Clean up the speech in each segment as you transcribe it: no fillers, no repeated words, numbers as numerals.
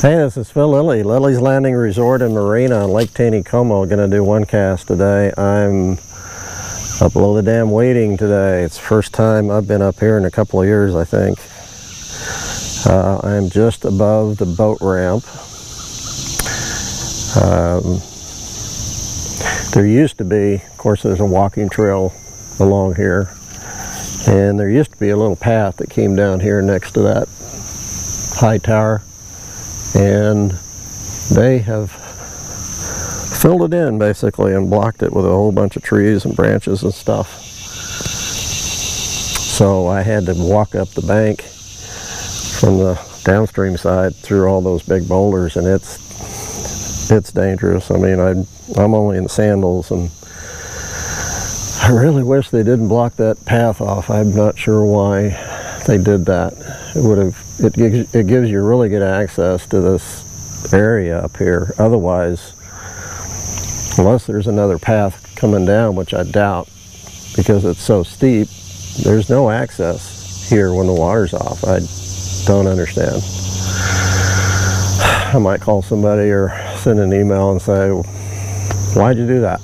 Hey, this is Phil Lilley, Lilley's Landing Resort and Marina on Lake Taneycomo. Going to do one cast today. I'm up below the dam waiting today. It's the first time I've been up here in a couple of years, I think. I'm just above the boat ramp. There used to be, of course, there's a walking trail along here, and there used to be a little path that came down here next to that high tower, and they have filled it in basically and blocked it with a whole bunch of trees and branches and stuff. So I had to walk up the bank from the downstream side through all those big boulders, and it's dangerous. I mean, I'm only in sandals, and I really wish they didn't block that path off. I'm not sure why they did that. It gives you really good access to this area up here. Otherwise, unless there's another path coming down, which I doubt because it's so steep, there's no access here when the water's off. I don't understand. I might call somebody or send an email and say, why'd you do that?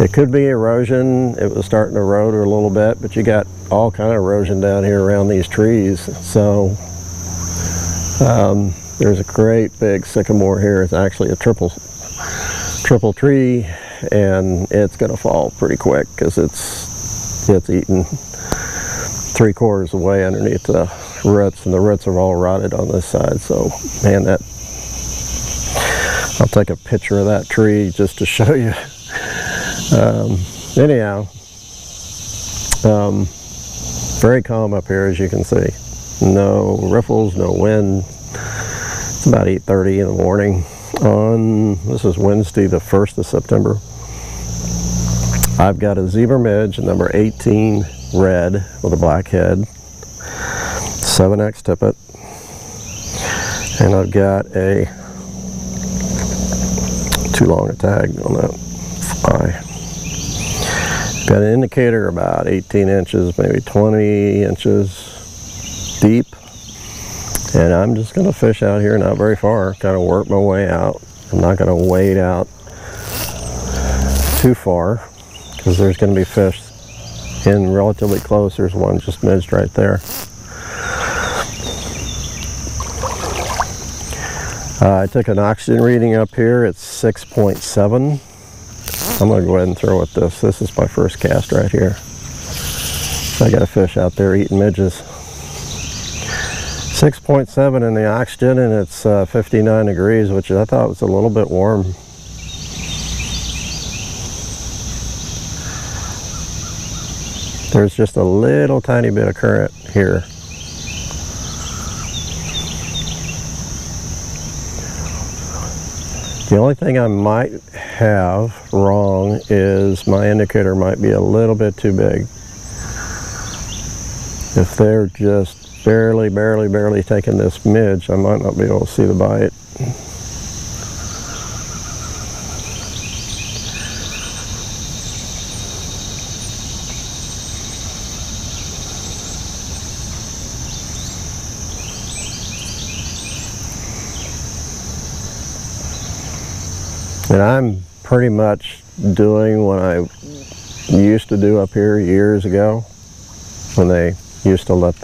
It could be erosion. It was starting to erode a little bit, but you got all kind of erosion down here around these trees. So there's a great big sycamore here. It's actually a triple tree, and it's going to fall pretty quick because it's eaten 3/4 of the way underneath the roots, and the roots are all rotted on this side. So, man, I'll take a picture of that tree just to show you. Anyhow, very calm up here, as you can see. No riffles, no wind. It's about 8:30 in the morning on, this is Wednesday, the 1st of September. I've got a zebra midge, number 18 red with a black head, 7X tippet, and I've got a too long a tag on that fly. Got an indicator about 18 inches, maybe 20 inches deep, and I'm just going to fish out here, not very far, kind of work my way out. I'm not going to wade out too far because there's going to be fish in relatively close. There's one just midged right there. I took an oxygen reading up here. It's 6.7. I'm going to go ahead and throw it this. This is my first cast right here. So I got a fish out there eating midges. 6.7 in the oxygen, and it's 59 degrees, which I thought was a little bit warm. There's just a little tiny bit of current here. The only thing I might have wrong is my indicator might be a little bit too big. If they're just barely taking this midge, I might not be able to see the bite. And I'm pretty much doing what I used to do up here years ago when they used to leave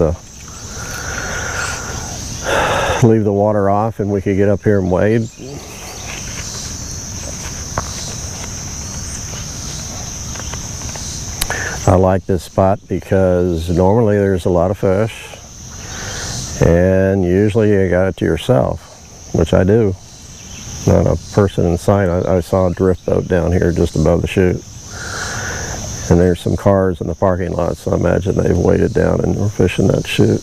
the water off and we could get up here and wade. I like this spot because normally there's a lot of fish, and usually you got it to yourself, which I do. Not a person in sight. I saw a drift boat down here just above the chute, and there's some cars in the parking lot, so I imagine they've waded down and are fishing that chute.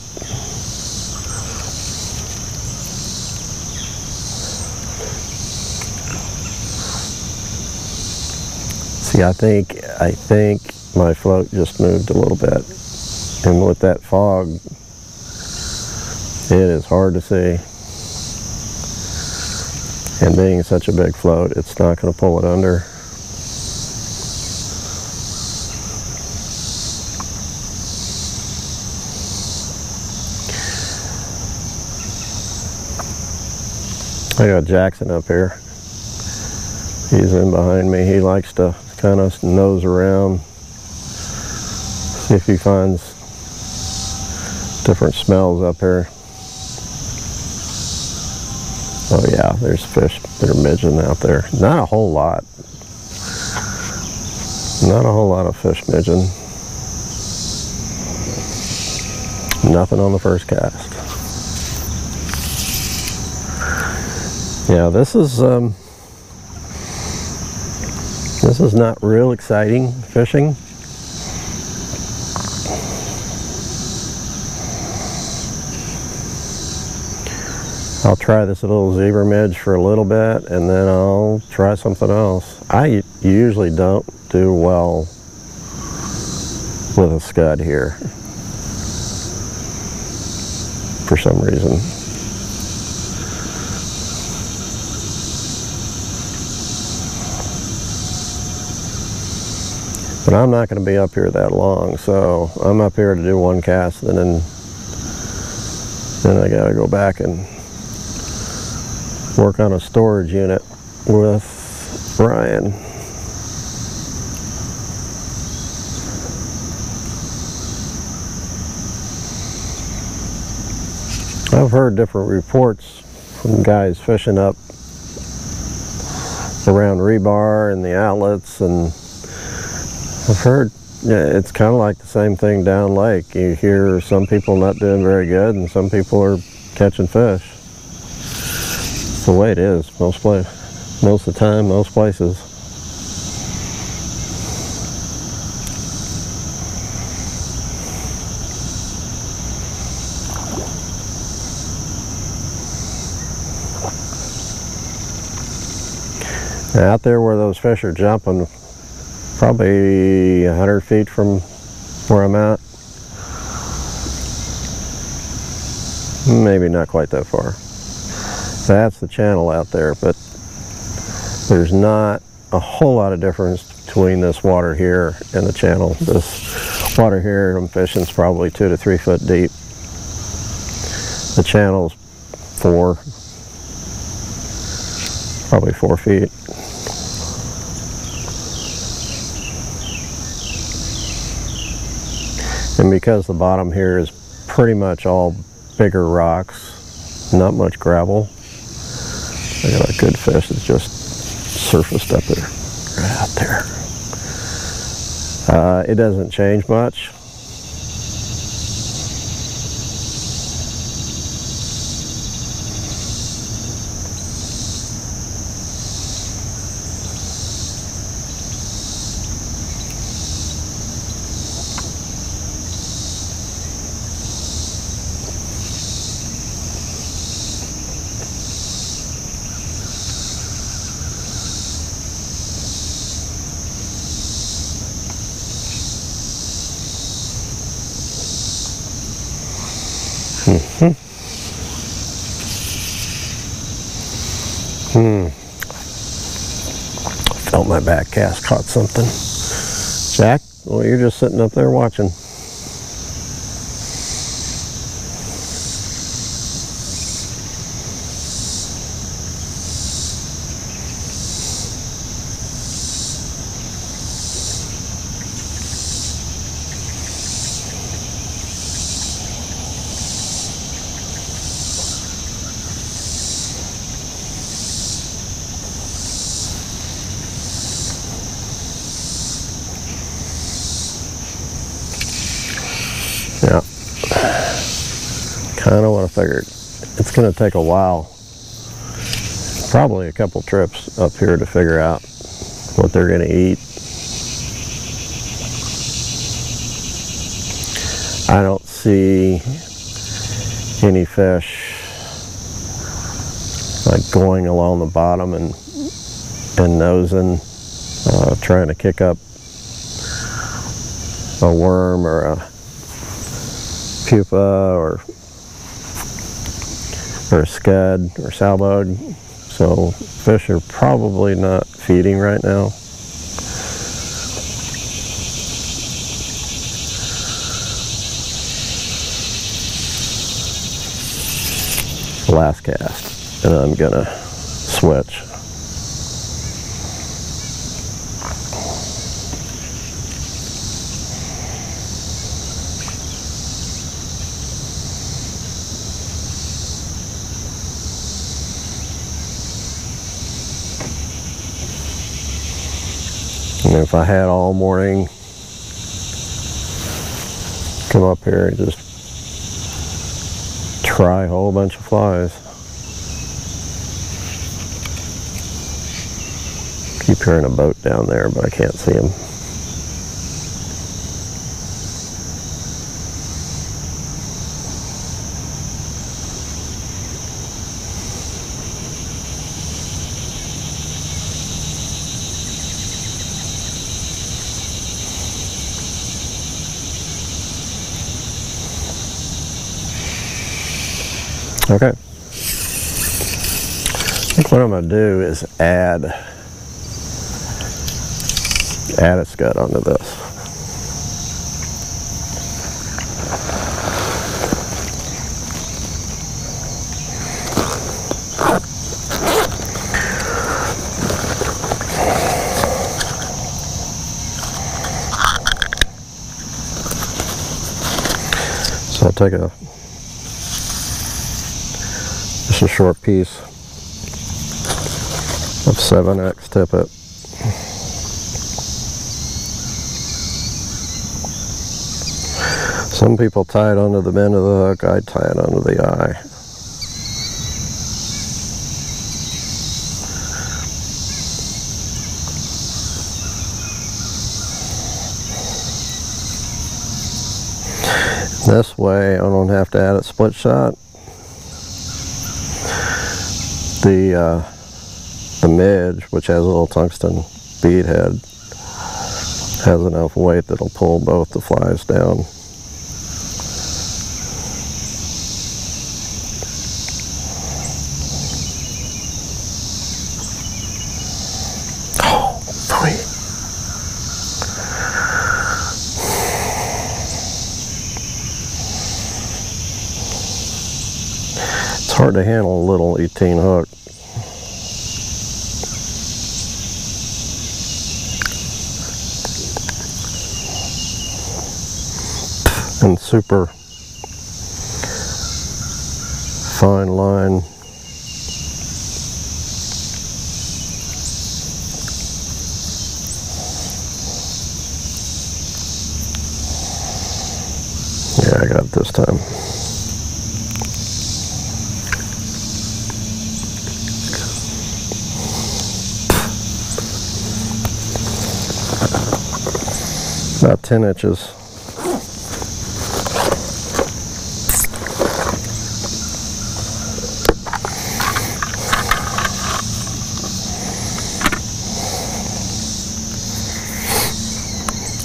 See, I think my float just moved a little bit, and with that fog, it is hard to see. And being such a big float, it's not going to pull it under. I got Jackson up here. He's in behind me. He likes to kind of nose around, see if he finds different smells up here. Oh yeah, there's fish that are midging out there. Not a whole lot. Not a whole lot of fish midging. Nothing on the first cast. Yeah, this is not real exciting fishing. I'll try this little zebra midge for a little bit and then I'll try something else. I usually don't do well with a scud here for some reason. But I'm not going to be up here that long, so I'm up here to do one cast and then I got to go back and work on a storage unit with Ryan. I've heard different reports from guys fishing up around rebar and the outlets, and I've heard it's kind of like the same thing down lake. You hear some people not doing very good and some people are catching fish. It's the way it is most of the time, most places. Now, out there where those fish are jumping, probably 100 feet from where I'm at. Maybe not quite that far. That's the channel out there, but there's not a whole lot of difference between this water here and the channel. This water here I'm fishing is probably 2 to 3 foot deep. The channel's 4, probably 4 feet. And because the bottom here is pretty much all bigger rocks, not much gravel, I got a good fish that's just surfaced up there, right out there. It doesn't change much. Felt my back cast caught something. Jack, well, you're just sitting up there watching. Yeah, kind of what I figured. It's going to take a while, probably a couple trips up here to figure out what they're going to eat. I don't see any fish like going along the bottom and nosing, trying to kick up a worm or a pupa or a scud or salbug. So fish are probably not feeding right now. Last cast, and I'm gonna switch. And if I had all morning, come up here and just try a whole bunch of flies. Keep hearing a boat down there, but I can't see him. Okay. I think what I'm going to do is add a scud onto this. So I'll take just a short piece of 7X tippet. Some people tie it onto the bend of the hook, I tie it onto the eye. This way I don't have to add a split shot. The midge, which has a little tungsten bead head, has enough weight that'll pull both the flies down. Oh, sweet. It's hard to handle a little 18 hook. And super fine line. Yeah, I got it this time. About 10 inches.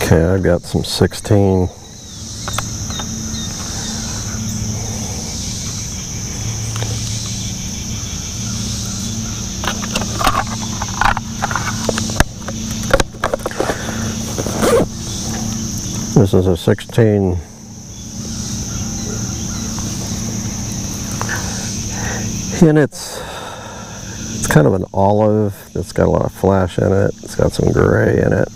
Okay, I've got some 16. This is a 16. And it's kind of an olive. It's got a lot of flash in it. It's got some gray in it.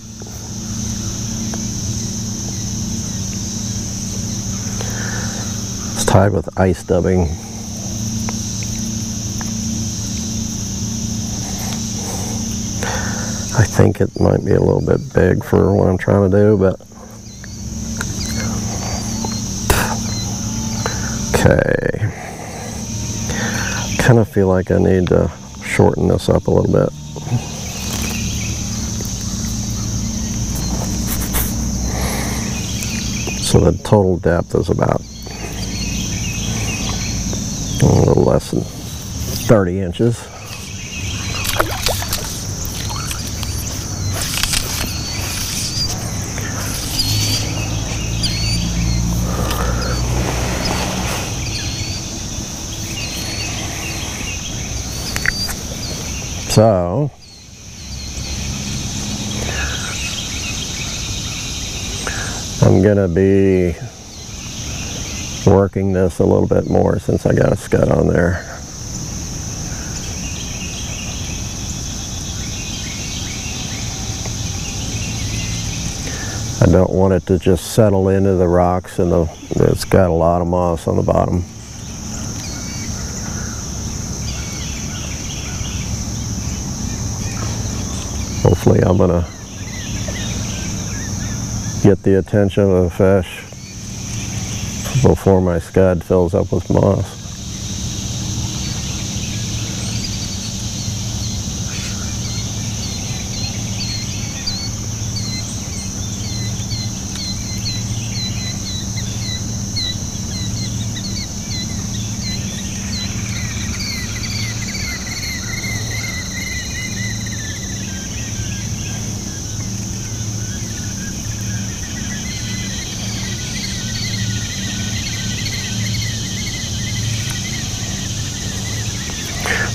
It's tied with ice dubbing. I think it might be a little bit big for what I'm trying to do, but okay. Kind of feel like I need to shorten this up a little bit. So the total depth is about a little less than 30 inches. So I'm gonna be working this a little bit more since I got a scud on there. I don't want it to just settle into the rocks, and it's got a lot of moss on the bottom. Hopefully I'm gonna get the attention of the fish before my scud fills up with moss.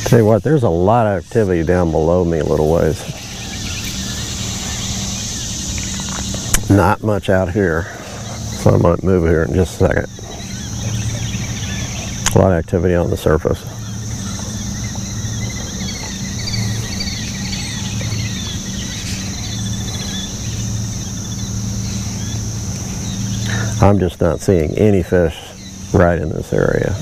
Tell you what, there's a lot of activity down below me a little ways. Not much out here, so I might move here in just a second. A lot of activity on the surface. I'm just not seeing any fish right in this area.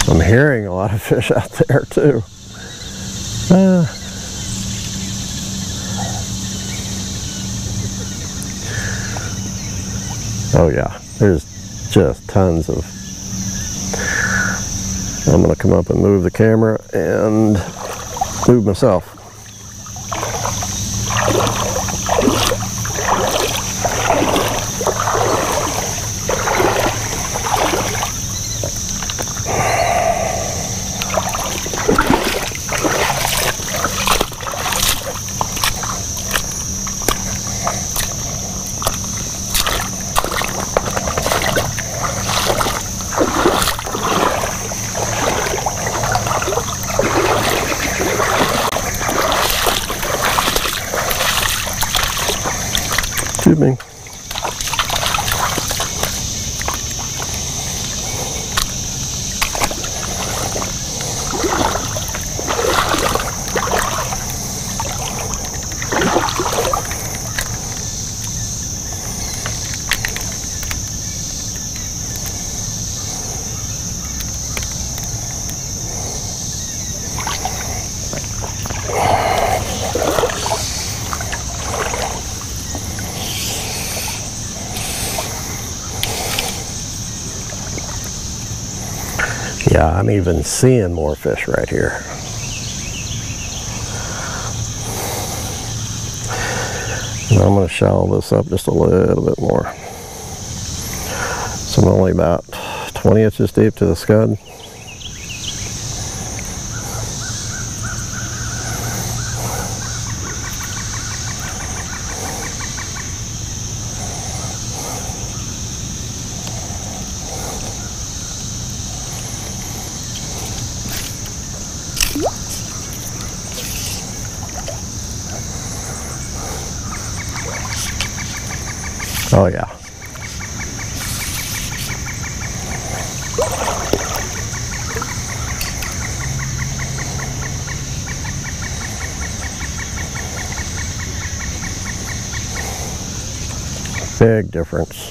I'm hearing a lot of fish out there too. Oh yeah, there's just tons of. I'm gonna come up and move the camera and move myself. Excuse me. Yeah, I'm even seeing more fish right here. And I'm going to shallow this up just a little bit more. So I'm only about 20 inches deep to the scud. Oh yeah. Big difference.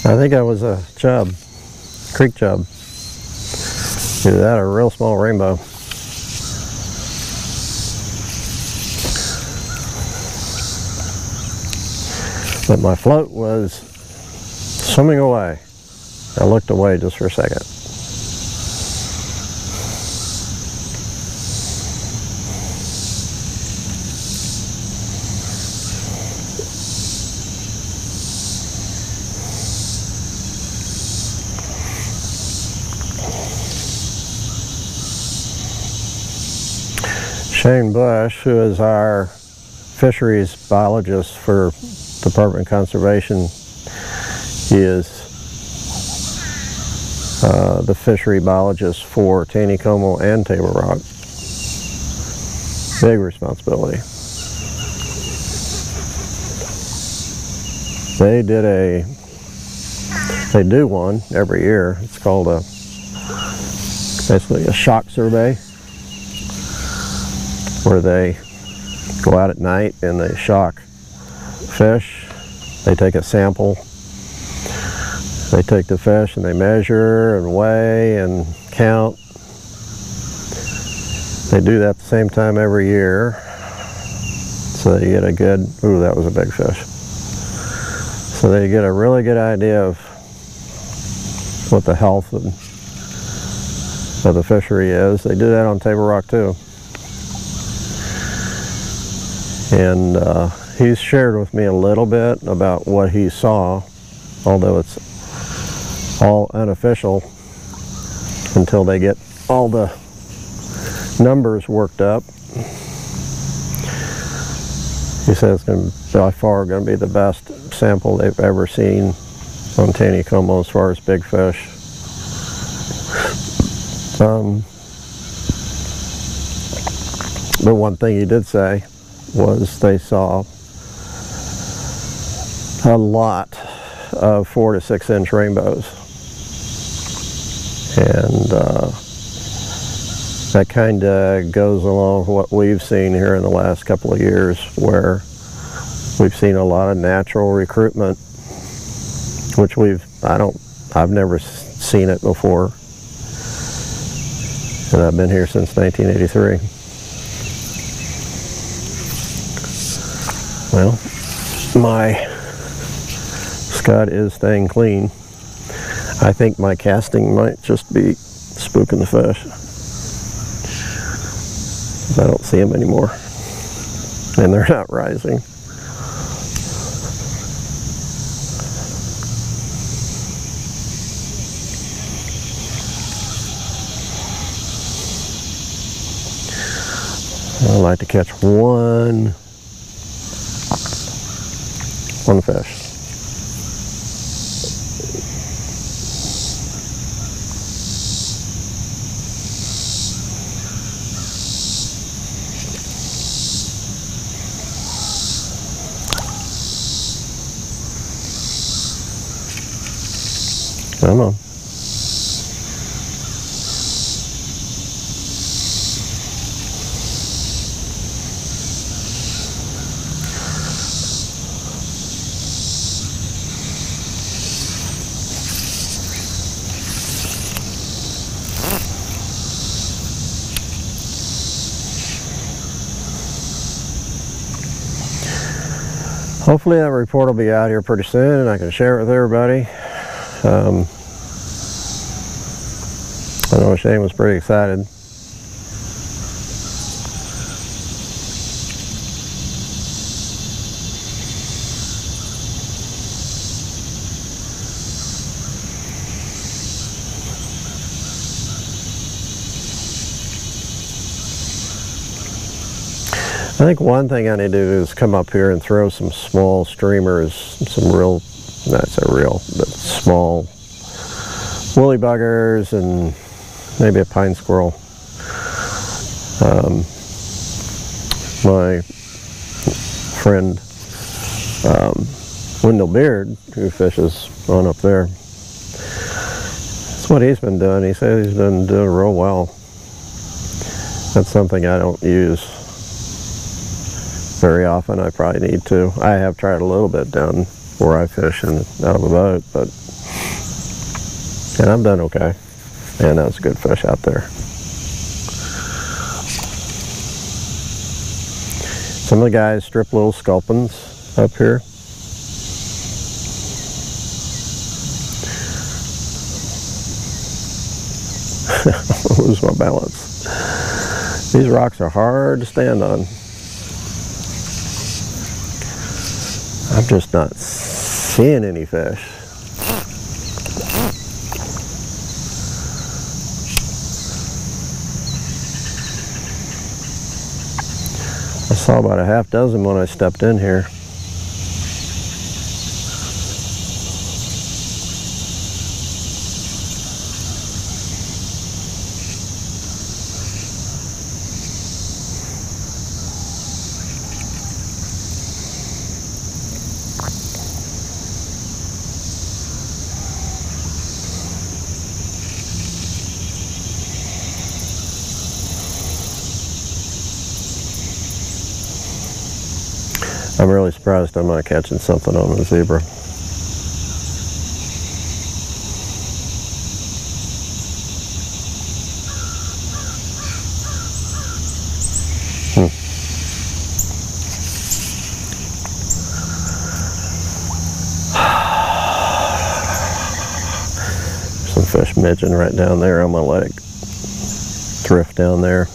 I think I was a chub, creek chub. Either that or a real small rainbow. But my float was swimming away. I looked away just for a second. Shane Bush, who is our fisheries biologist for Department of Conservation, he is the fishery biologist for Taneycomo and Table Rock. Big responsibility. They do one every year. It's called basically a shock survey, where they go out at night and they shock fish. They take a sample. They take the fish and they measure and weigh and count. They do that at the same time every year. So they get a good, ooh, that was a big fish. So they get a really good idea of what the health of the fishery is. They do that on Table Rock too. And he's shared with me a little bit about what he saw, although it's all unofficial until they get all the numbers worked up. He says it's by far going to be the best sample they've ever seen on Taneycomo as far as big fish. The one thing he did say was they saw a lot of 4 to 6 inch rainbows, and that kind of goes along with what we've seen here in the last couple of years, where we've seen a lot of natural recruitment, which I've never seen it before, and I've been here since 1983. Well, my scud is staying clean. I think my casting might just be spooking the fish. I don't see them anymore, and they're not rising. I like to catch one fish. Come on. Hopefully that report will be out here pretty soon and I can share it with everybody. I know Shane was pretty excited. I think one thing I need to do is come up here and throw some small streamers, some real, not so real, but small woolly buggers and maybe a pine squirrel. My friend Wendell Beard, who fishes on up there, that's what he's been doing. He says he's been doing real well. That's something I don't use very often. I probably need to. I have tried a little bit down where I fish and out of a boat, and I've done okay. And that's a good fish out there. Some of the guys strip little sculpins up here. I lose my balance. These rocks are hard to stand on. I'm just not seeing any fish. Saw about a half dozen when I stepped in here. I'm really surprised I'm not catching something on the zebra. Some fish midging right down there on my leg. Drift down there.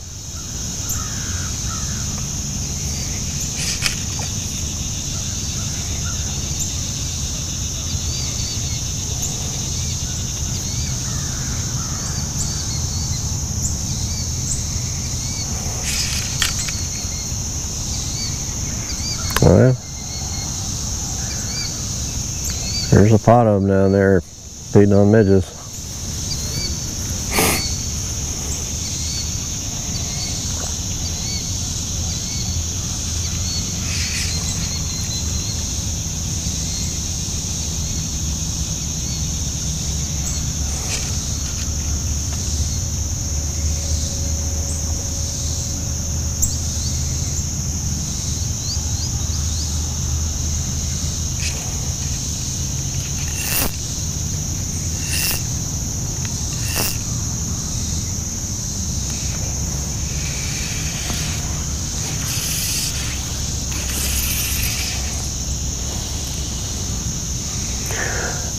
Well, there's a pot of them down there feeding on midges.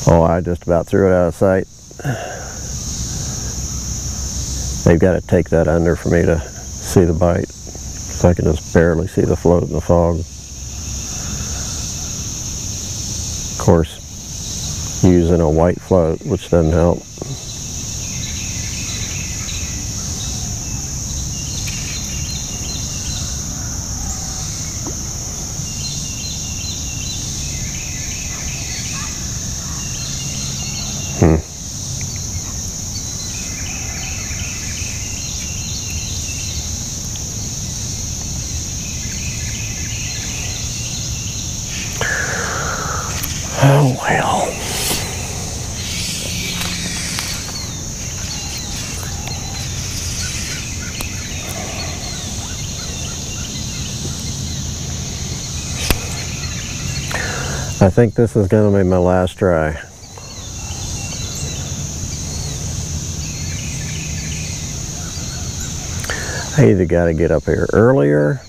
Oh, I just about threw it out of sight. They've got to take that under for me to see the bite. So I can just barely see the float in the fog. Of course, using a white float, which doesn't help. Oh well. I think this is going to be my last try. I either got to get up here earlier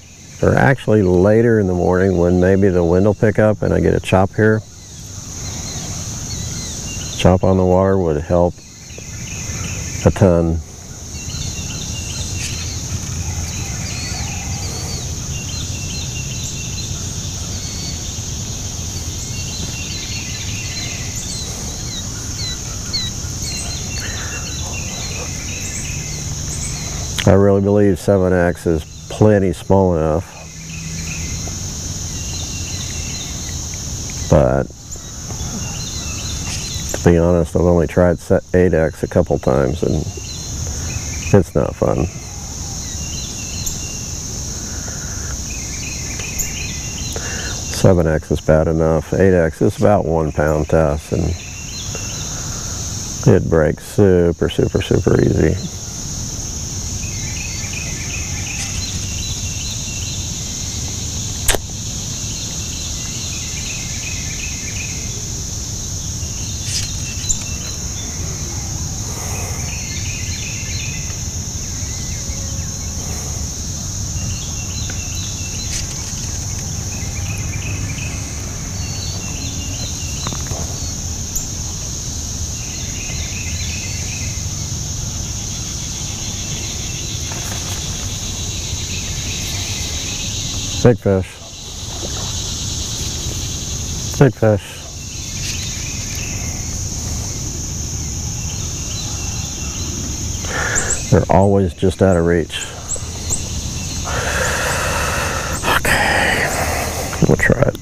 or actually later in the morning when maybe the wind will pick up and I get a chop here. Chop on the water would help a ton. I really believe 7X is plenty small enough, but to be honest, I've only tried 8X a couple times and it's not fun. .7X is bad enough. 8X is about 1 pound test and it breaks super easy. Big fish. Big fish. They're always just out of reach. We'll try it.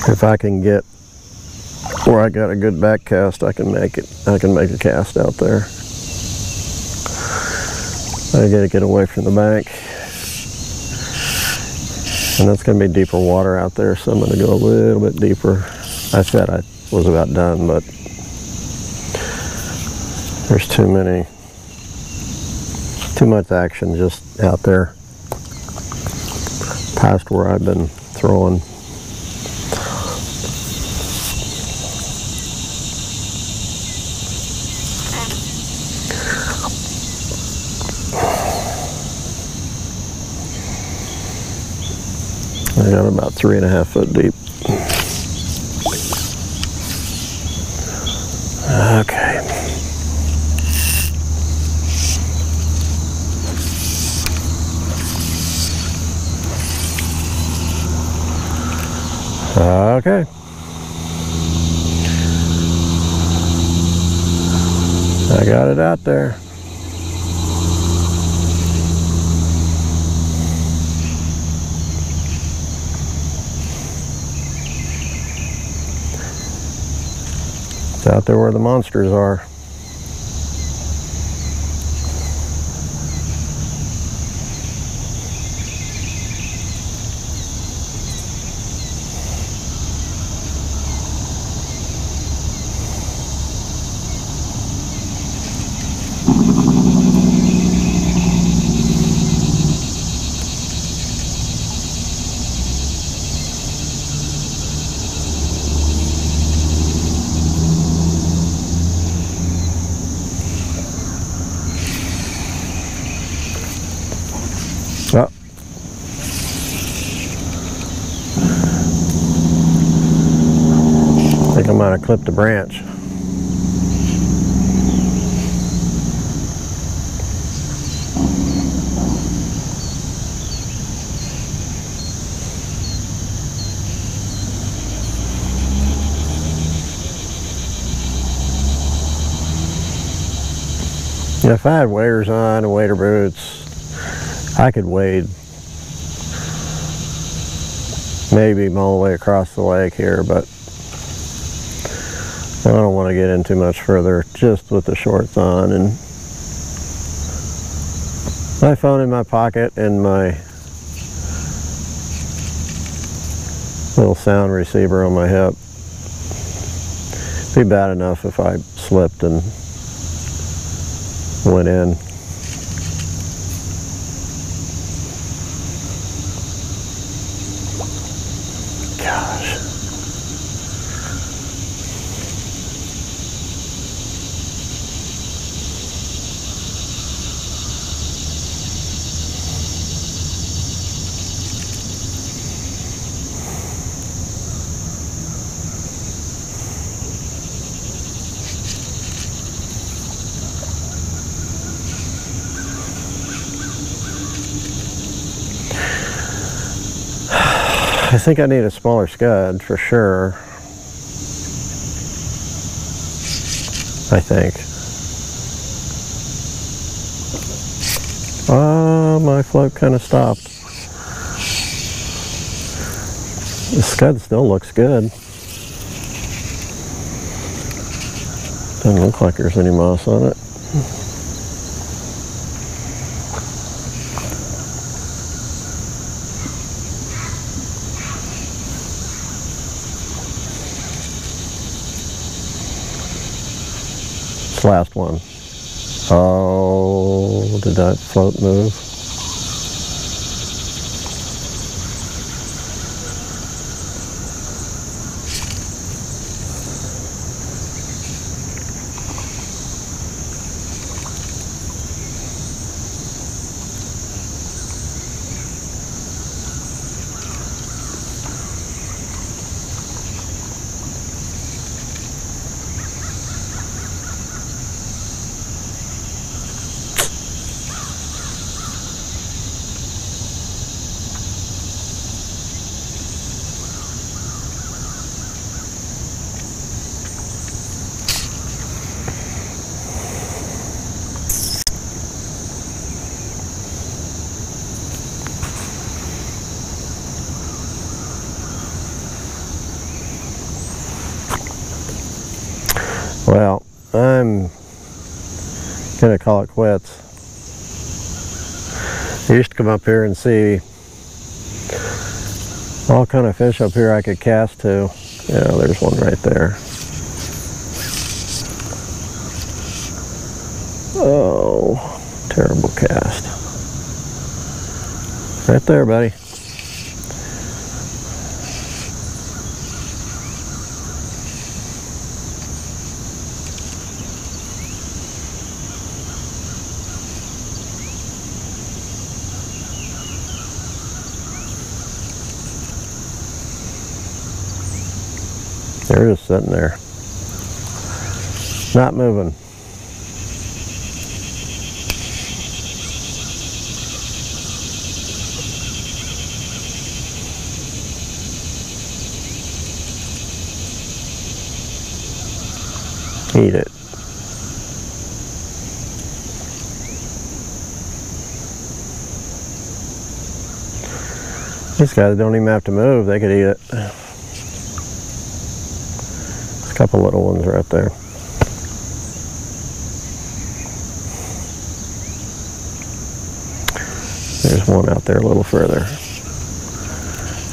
If I can get where I got a good back cast, I can make it. I can make a cast out there. I gotta get away from the bank. And that's gonna be deeper water out there, so I'm gonna go a little bit deeper. I said I was about done, but there's too much action just out there past where I've been throwing. I got about 3.5 foot deep. Okay. Okay. I got it out there. It's out there where the monsters are. Oh. I think I might have clipped a branch. Yeah, if I had waders on and wader boots, I could wade maybe all the way across the lake here, but I don't want to get in too much further just with the shorts on and my phone in my pocket and my little sound receiver on my hip. It'd be bad enough if I slipped and went in. Gosh. I think I need a smaller scud for sure. I think. My float kind of stopped. The scud still looks good. Doesn't look like there's any moss on it. Last one. Oh, did that float move? Well, I'm gonna call it quits. I used to come up here and see all kind of fish up here I could cast to. Yeah, there's one right there. Oh, terrible cast. Right there, buddy. They're just sitting there, not moving. Eat it. These guys don't even have to move, they could eat it. A couple little ones right there. There's one out there a little further.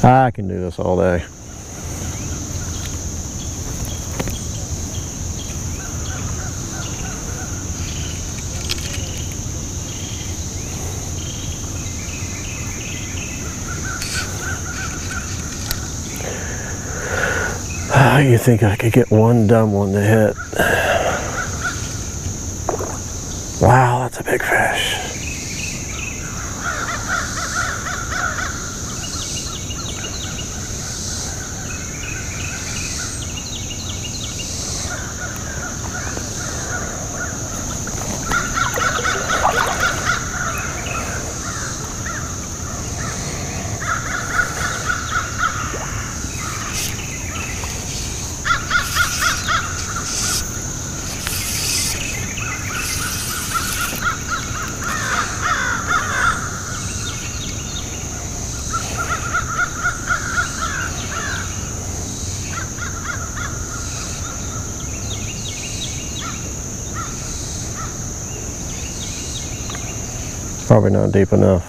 I can do this all day. You think I could get one dumb one to hit? Wow, that's a big fish. Probably not deep enough.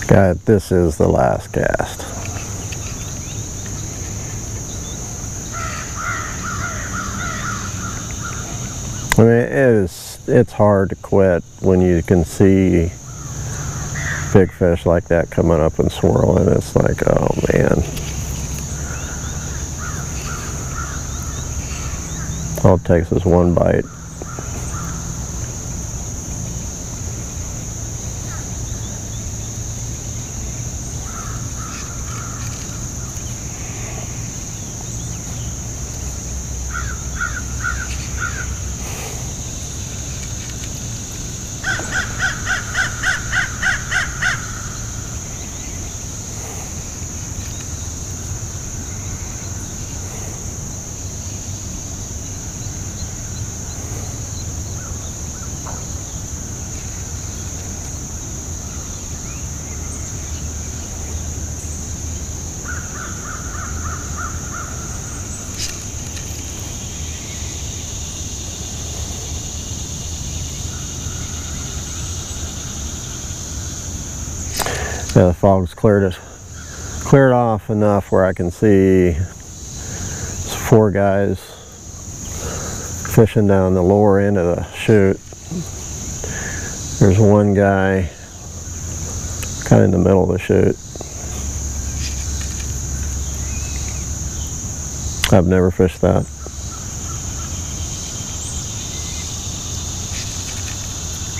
God, this is the last cast. I mean, it's hard to quit when you can see big fish like that coming up and swirling. It's like, oh man. All it takes is one bite. Yeah, the fog's cleared off enough where I can see 4 guys fishing down the lower end of the chute. There's one guy kind of in the middle of the chute. I've never fished that.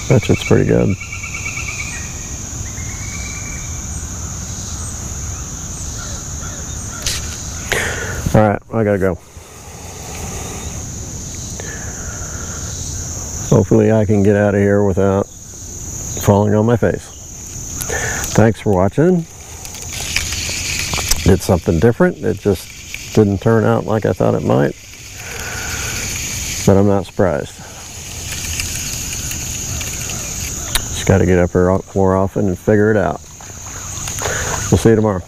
Bet you it's pretty good. Alright, I gotta go. Hopefully I can get out of here without falling on my face. Thanks for watching. Did something different. It just didn't turn out like I thought it might. But I'm not surprised. Just got to get up here more often and figure it out. We'll see you tomorrow.